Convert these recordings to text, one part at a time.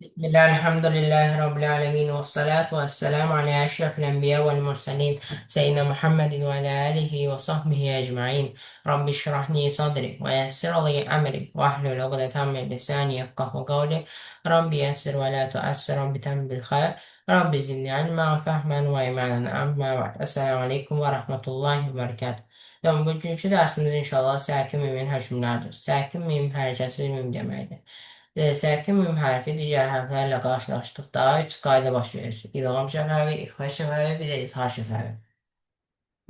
بسم الله الحمد لله رب العالمين والصلاة والسلام على أشرف الأنبياء والمرسلين سيدنا محمد وعلى آله وصحبه أجمعين. رب اشرح لي صدري ويسر لي أمري واحلل عقدة من لساني يفقه قولي. رب يسر ولا تؤسر بتم بالخير. رب زدني علما وفهما وإيمانا. أما بعد، السلام عليكم ورحمة الله وبركاته. Bugünkü dersimiz inşallah səhkim mümin hökmlərdir. Səhkim mümin hərəkətsiz mümin deməkdir. Səhvki müm hərfi digər hərflərlə qarşılaşdıqda üç qayda baş verir. İdğam şəfəvi, ixfa şəfəvi, bir də izhar şəfəvi.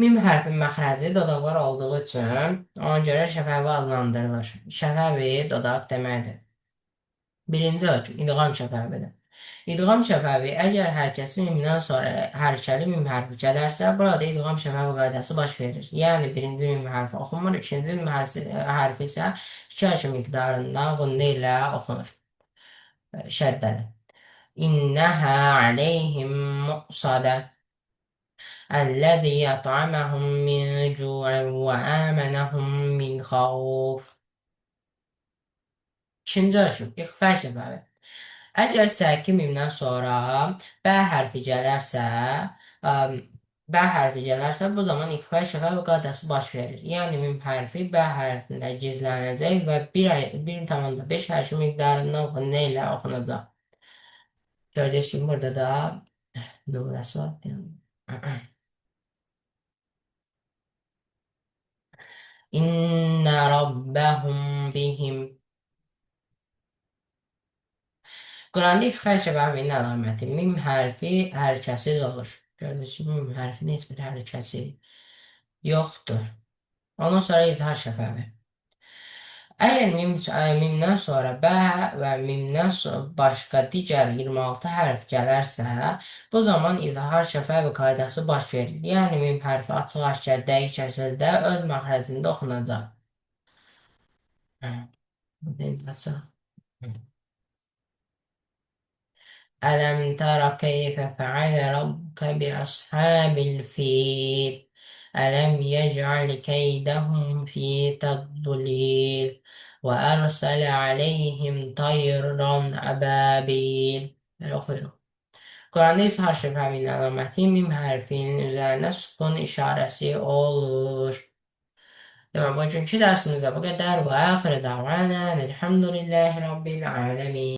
Mim hərfin məxrəci dodaqlar olduğu üçün ona görə şəfəvi adlandırılır. Şəfəvi dodaq deməkdir. Birinci hökm idğam şəfəvidir. İdğam şəfəvi əgər hərəkəsi mimdən sonra hərəkəli mim hərfi gələrsə, burada idğam şəfəvi qaydası baş verir. Yəni birinci mim hərfi oxunmur, ikinci mim hərfi isə iki həkim miqdarında qunna ilə oxunur. Şəddəli. İnnəhə aleyhim muqsadə. Əlləzi yət'aməhum min cu'in və əmənəhum min xavf. İkinci hökm, ixfə şəfəvi. Əgər səkin mimdən sonra bə hərfi gələrsə, ə, bə hərfi gələrsə, bu zaman ixfə şəfəvi qaydası baş verir. Yəni mim hərfi bə hərfində gizlənəcək və 1,5 hərfi miqdarından qunna ilə oxunacaq. Gördüyünüz kimi burada da nümunəsi var. İnne rabbahum bihim. Quranda ixfa şəbəbinin əlaməti mim hərfi hərəkətsiz olur. Gördüyünüz kimi mim hərfinin heç bir hərəkəsi yoxdur. Ondan sonra izhar şəfəvi. Əgər mimdən sonra bə və mimdən sonra başqa digər 26 hərf gələrsə, bu zaman izhar şəfəvi qaydası baş verir. Yəni mim hərfi açıq-aşkar dəqiq şəkildə öz məxrəcində oxunacaq. ألم تر كيف فعل ربك بأصحاب الفيل ألم يجعل كيدهم في تضليل وأرسل عليهم طيرا أبابيل. Quranda izhar şəfəvinin əlaməti mim hərfinin üzərinə sukun işarəsi olur. Demək, bugünkü dərsimizdə bu qədər və axırı davranə elhamdülillahi rabbil aləmin.